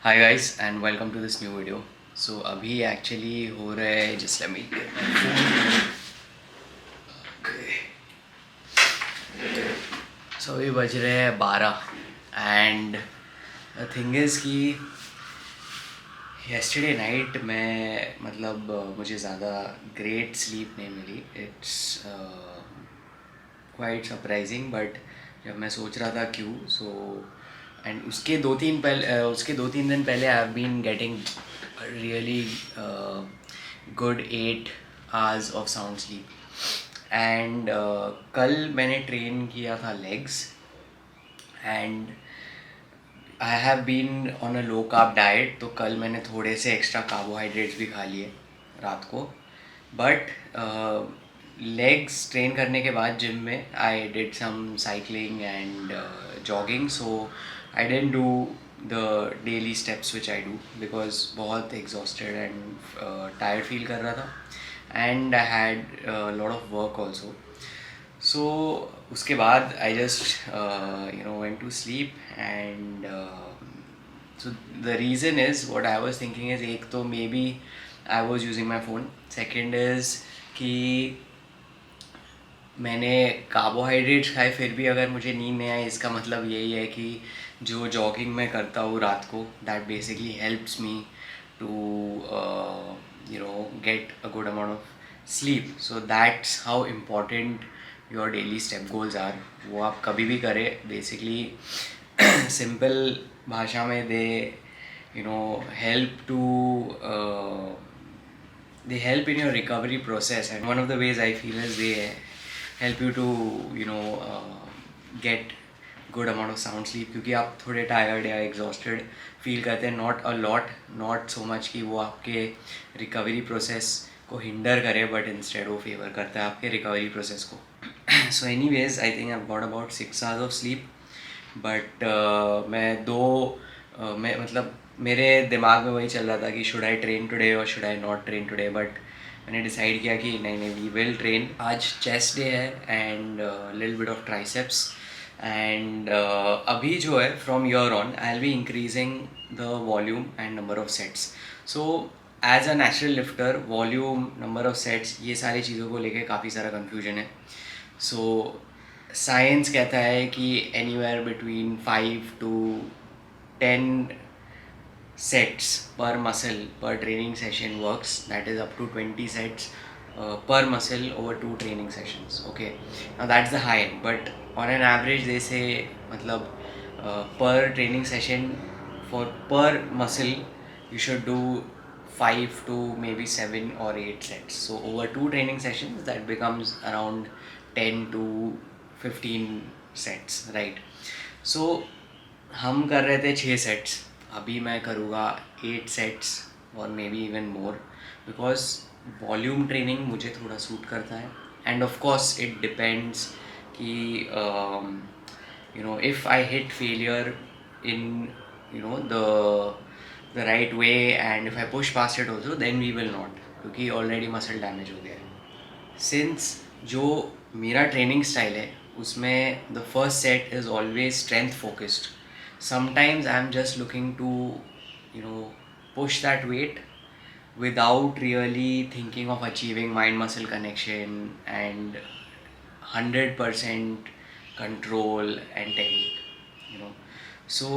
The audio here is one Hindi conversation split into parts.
Hi guys and welcome to this new video. So अभी एक्चुअली हो रहा है just let me get my phone. So अभी बज रहे हैं 12 एंड द थिंग इज़ कि yesterday नाइट मैं मुझे ज़्यादा ग्रेट स्लीप नहीं मिली। इट्स क्वाइट सरप्राइजिंग बट जब मैं सोच रहा था क्यों एंड उसके दो तीन दिन पहले I have been getting really good 8 hours of sound sleep and कल मैंने ट्रेन किया था legs and I have been on a low carb diet. तो कल मैंने थोड़े से एक्स्ट्रा कार्बोहाइड्रेट्स भी खा लिए रात को। बट लेग्स ट्रेन करने के बाद जिम में I did some cycling and jogging. So I didn't do the daily steps which I do because बहुत एग्जॉस्टेड एंड टायर्ड फील कर रहा था and I had lot of work also. So उसके बाद I just went to sleep and so the reason is what I was thinking is एक तो maybe I was using my phone, second is कि मैंने कार्बोहाइड्रेट्स खाए फिर भी अगर मुझे नींद नहीं आई, इसका मतलब यही है कि जो जॉगिंग मैं करता हूँ रात को that basically helps me to get a good amount of sleep. So that's how important your daily step goals are. वो आप कभी भी करें बेसिकली सिंपल भाषा में they help to they help in your recovery process, and one of the ways I feel is they help you to get good amount of sound sleep, क्योंकि आप थोड़े टायर्ड या एग्जॉस्टेड फील करते हैं, not a lot, not so much कि वो आपके रिकवरी प्रोसेस को हिंडर करे, बट इंस्टेड वो फेवर करता है आपके रिकवरी प्रोसेस को। So any ways I think I got about 6 hours of sleep but मैं मेरे दिमाग में वही चल रहा था कि शुड आई ट्रेन टुडे और should I not train today, but मैंने डिसाइड किया कि नहीं नहीं, वी विल ट्रेन। आज चेस्ट डे है and little bit of triceps and अभी जो है from here on I will be increasing the volume and number of sets. So as a natural lifter volume, number of sets, ये सारी चीज़ों को लेके काफ़ी सारा कन्फ्यूजन है। सो साइंस कहता है कि anywhere between 5 to 10 sets per muscle per training session works, that is up to 20 sets per muscle over 2 training sessions. Okay, now that's the high end, but on an average they say per training session for per muscle you should do 5 to maybe 7 or 8 sets. So over 2 training sessions that becomes around 10 to 15 sets, right? So हम कर रहे थे 6 sets, अभी मैं करूँगा 8 sets और maybe even more, because volume training मुझे थोड़ा सूट करता है and of course it depends कि if I hit failure in the right way and if I push past it also then we will not, क्योंकि ऑलरेडी मसल डैमेज हो गया है। सिंस जो मेरा ट्रेनिंग स्टाइल है उसमें the first set is always strength focused. Sometimes I'm just looking to push that weight without really thinking of achieving mind muscle connection and 100% control and technique. So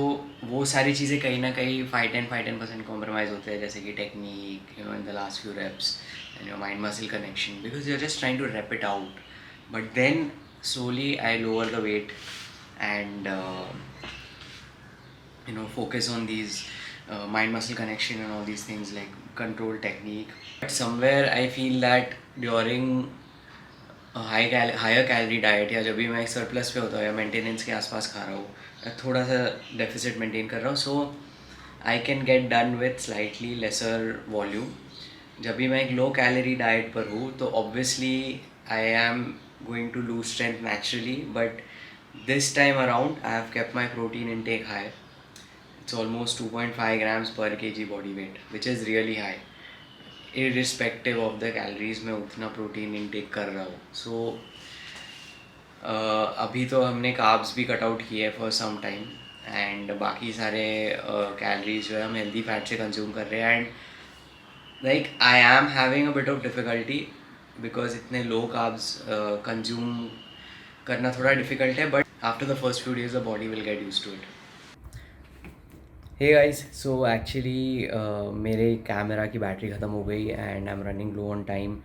वो सारी चीज़ें कहीं ना कहीं 5-10% कॉम्प्रोमाइज़ होते हैं, जैसे कि technique in the last few reps and your mind muscle connection, because you are just trying to rap it out. But then slowly I lower the weight and focus on these mind muscle connection and all these things like control technique. But somewhere I feel that during a higher calorie diet, या जब भी मैं सरप्लस पे होता हूँ या मेंटेनेंस के आसपास खा रहा हूँ या थोड़ा सा डेफिसिट मेंटेन कर रहा हूँ, so I can get done with slightly lesser volume. जब भी मैं एक लो कैलोरी डाइट पर हूँ तो obviously I am going to lose strength naturally, but this time around I have kept my protein intake high. It's almost 2.5 grams per kg body weight, which is really high. Irrespective of the calories मैं उतना प्रोटीन इंटेक कर रहा हूँ. So अभी तो हमने कार्ब्स भी कट आउट किए फॉर सम टाइम, एंड बाकी सारे कैलोरीज जो है हम हेल्दी फैट से कंज्यूम कर रहे हैं. And like I am having a bit of difficulty because इतने लो कार्ब्स कंज्यूम करना थोड़ा डिफ़िकल्ट है, but after the first few days the body will get used to it. Hey guys, so actually मेरे कैमरा की बैटरी ख़त्म हो गई and I am running low on time.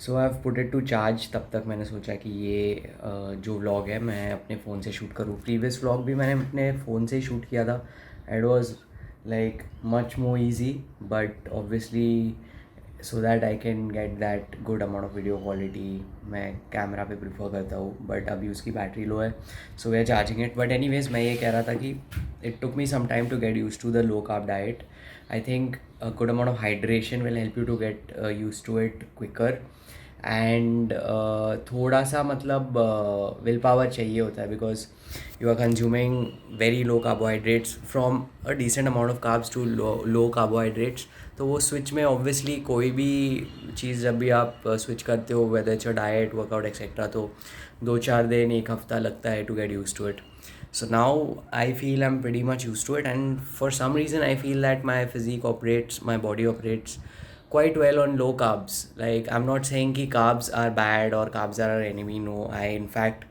So I have put it to charge. तब तक मैंने सोचा कि ये जो व्लॉग है मैं अपने फ़ोन से शूट करूँ. प्रीवियस व्लॉग भी मैंने अपने फ़ोन से ही शूट किया था. It was like much more easy, but obviously so that I can get that good amount of video quality मैं कैमरा पे प्रीफर करता हूँ. बट अभी उसकी बैटरी लो है, so we are charging it. But anyways मैं ये कह रहा था कि it took me some time to get used to the low carb diet. I think a good amount of hydration will help you to get used to it quicker. And थोड़ा सा मतलब विल पावर चाहिए होता है because you are consuming very low carbohydrates from a decent amount of carbs to low carbohydrates. तो वो स्विच में ऑब्वियसली कोई भी चीज़ जब भी आप स्विच करते हो, whether it's your diet, workout etcetera, तो 2-4 दिन, एक हफ्ता लगता है to get used to it. So now I feel I'm pretty much used to it, and for some reason I feel that my physique operates, my body operates quite well on low carbs. Like, I'm not saying ki carbs are bad or carbs are our enemy. No, I in fact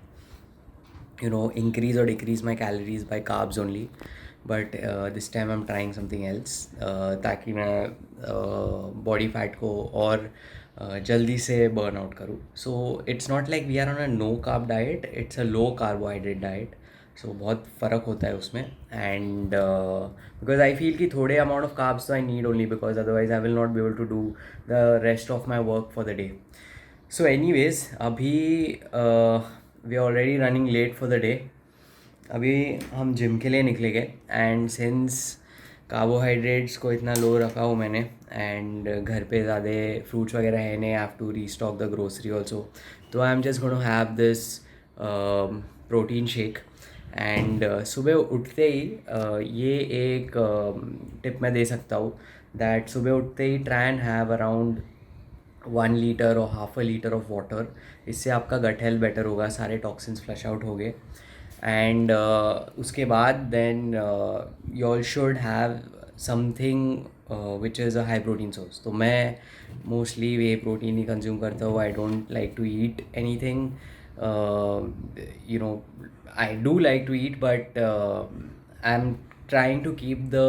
increase or decrease my calories by carbs only. But this time I'm trying something else ताकि मैं body fat को और जल्दी से burn out करूँ. So it's not like we are on a no carb diet, it's a low carbohydrate diet. So बहुत फ़र्क होता है उसमें. एंड बिकॉज आई फील कि थोड़े अमाउंट ऑफ कार्ब्स तो I need only because otherwise I will not be able to do the rest of my work for the day. So anyways अभी we are already running late for the day. अभी हम जिम के लिए निकलेंगे एंड सिंस कार्बोहाइड्रेट्स को इतना लो रखा हूँ मैंने एंड घर पे ज़्यादा फ्रूट्स वगैरह है नहीं, I have to restock the grocery also. तो I am just going to have this protein shake. And सुबह उठते ही ये एक टिप मैं दे सकता हूँ दैट सुबह उठते ही try and have around 1 litre और half a litre of water. इससे आपका गट हेल्थ बेटर होगा, सारे टॉक्सिन्स फ्लश आउट हो गए. एंड उसके बाद then you all should have something which is a high protein source. तो मैं मोस्टली वे प्रोटीन ही कंज्यूम करता हूँ. I don't like to eat anything. I do like to eat, but I'm trying to keep the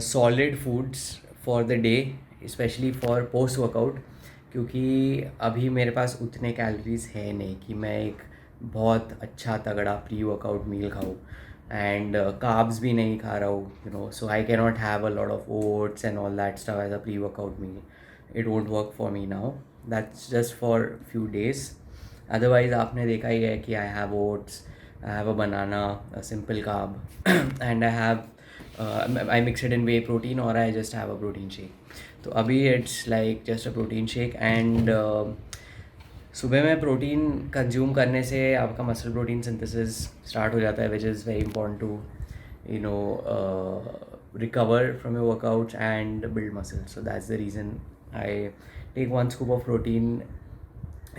solid foods for the day, especially for post workout. क्योंकि अभी मेरे पास उतने कैलोरीज है नहीं कि मैं एक बहुत अच्छा तगड़ा प्री वर्कआउट मील खाऊँ. एंड कार्ब्स भी नहीं खा रहा हूँ, so I cannot have a lot of oats and all that stuff as a pre workout meal. It won't work for me now. That's just for few days. Otherwise आपने देखा ही है कि I have oats, I have a banana, simple carb, and I mix it in whey protein और I just have a protein shake. तो अभी it's like just a protein shake. And सुबह में प्रोटीन कंज्यूम करने से आपका मसल प्रोटीन सिंथेसिस स्टार्ट हो जाता है, which is very important to recover from your workouts and build muscle. So that's the reason I take 1 scoop of protein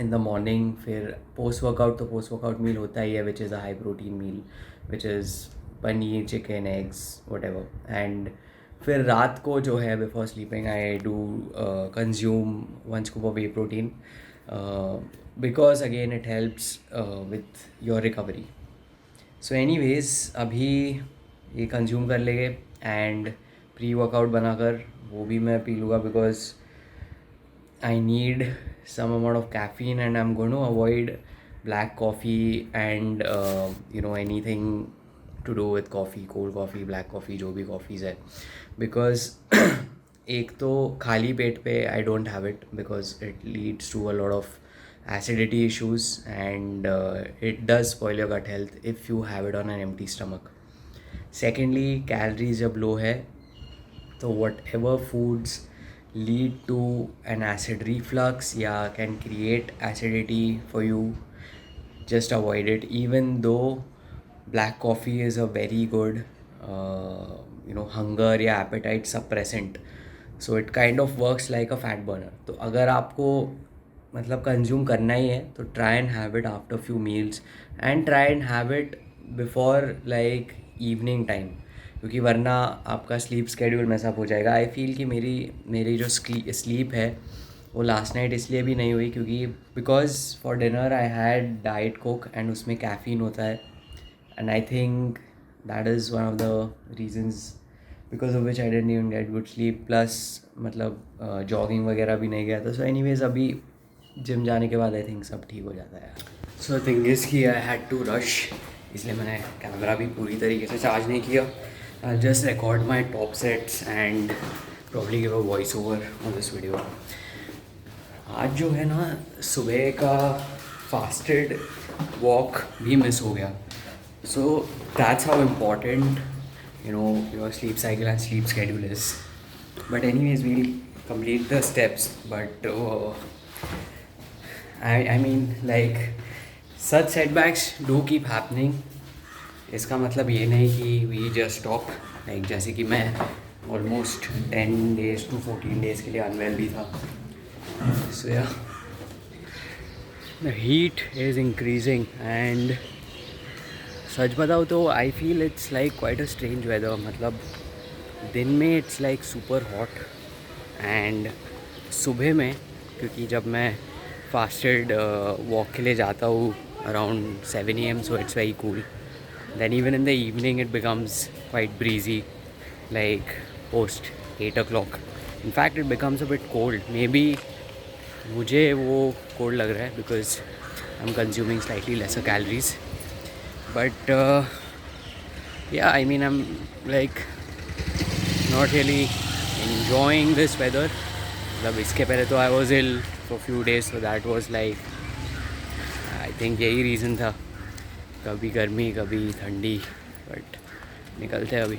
in the morning. फिर पोस्ट वर्कआउट तो पोस्ट वर्कआउट मील होता ही है which is a high protein meal, which is paneer, chicken, eggs, whatever. And फिर रात को जो है before sleeping I do consume 1 scoop of whey protein because again it helps with your recovery. So anyways अभी ये कंज्यूम कर लेंगे एंड प्री वर्कआउट बनाकर वो भी मैं पी लूँगा because I need some amount of caffeine, and I'm going to avoid black coffee and anything to do with coffee, cold coffee, black coffee, जो भी coffees है. Because एक तो खाली पेट पे I don't have it because it leads to a lot of acidity issues and it does spoil your gut health if you have it on an empty stomach. Secondly, calories जब low है तो whatever foods lead to an acid reflux, yeah, can create acidity for you, just avoid it. Even though black coffee is a very good hunger या appetite suppressant, so it kind of works like a fat burner. तो अगर आपको मतलब कंज्यूम करना ही है तो try and have it after few meals and try and have it before like evening time, क्योंकि वरना आपका स्लीप स्केड्यूल मैसअप हो जाएगा. आई फील कि मेरी मेरी जो स्लीप है वो लास्ट नाइट इसलिए भी नहीं हुई क्योंकि because for dinner I had diet coke and उसमें कैफ़ीन होता है. And I think that is one of the reasons because of which I didn't even get good sleep. Plus मतलब जॉगिंग वगैरह भी नहीं गया था. सो एनीवेज अभी जिम जाने के बाद आई थिंक सब ठीक हो जाता है. सो थिंग इज़ कि आई हैड टू रश, इसलिए मैंने कैमरा भी पूरी तरीके से चार्ज नहीं किया. I just record my top sets and probably give a voice over on this video. आज जो है ना सुबह का फास्टेड वॉक भी मिस हो गया. सो that's how important your sleep cycle and sleep schedule is. But anyways, we'll complete the steps. But I mean like such setbacks do keep happening. इसका मतलब ये नहीं कि we just stop. Like जैसे कि मैं almost 10 days to 14 days के लिए unwell भी था. So yeah, the heat is increasing and सच बताओ तो I feel it's like quite a strange weather. मतलब दिन में it's like super hot and सुबह में, क्योंकि जब मैं फास्टेड वॉक के लिए जाता हूँ around 7 AM, so it's very cool. Then even in the evening it becomes quite breezy like post 8 o'clock. In fact it becomes a bit cold. Maybe मुझे वो कोल्ड लग रहा है because I am consuming slightly lesser calories. But yeah, I mean I'm like not really enjoying this weather. मतलब इसके पहले तो I was ill for few days, so that was like I think यही reason था. कभी गर्मी कभी ठंडी, but निकलते हैं अभी.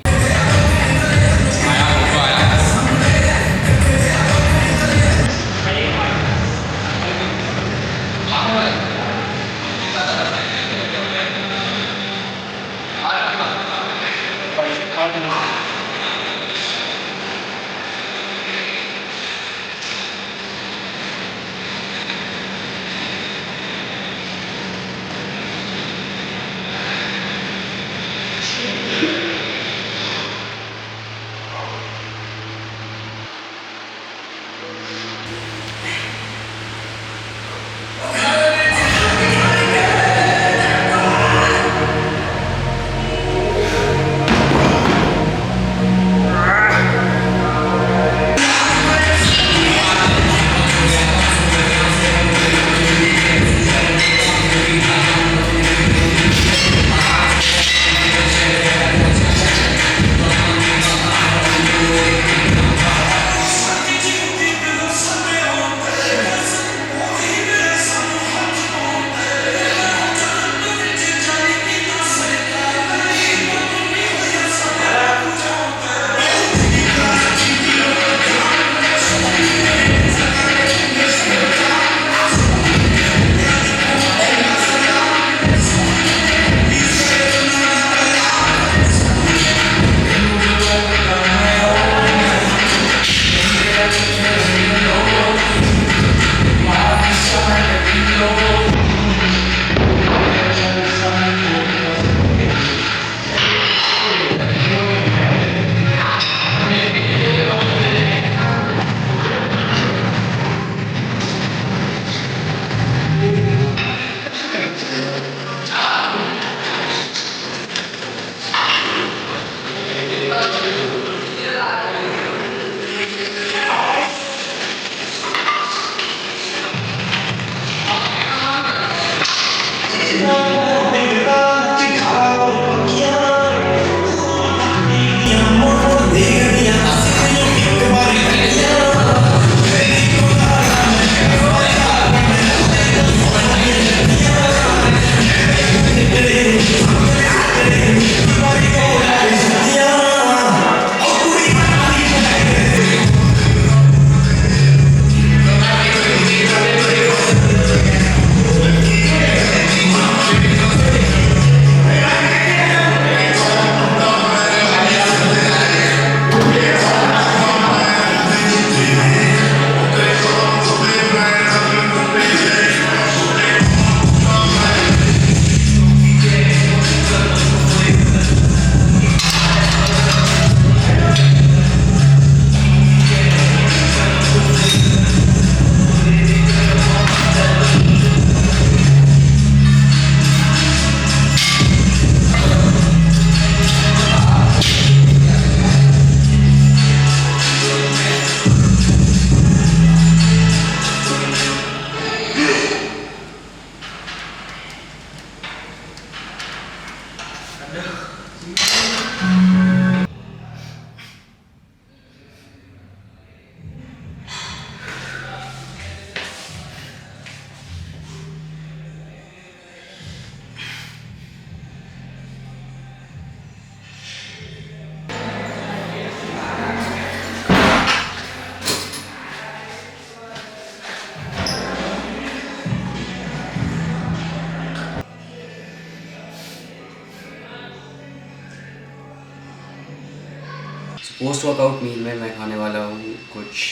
पोस्ट वर्कआउट मील में मैं खाने वाला हूँ कुछ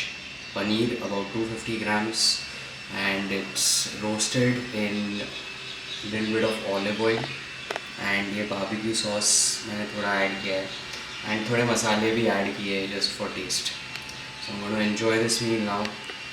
paneer about 250 grams and it's roasted in little bit of olive oil and ये बारबेक्यू सॉस मैंने थोड़ा ऐड किया है एंड थोड़े मसाले भी ऐड किए हैं just for taste. So I am going to enjoy this meal now.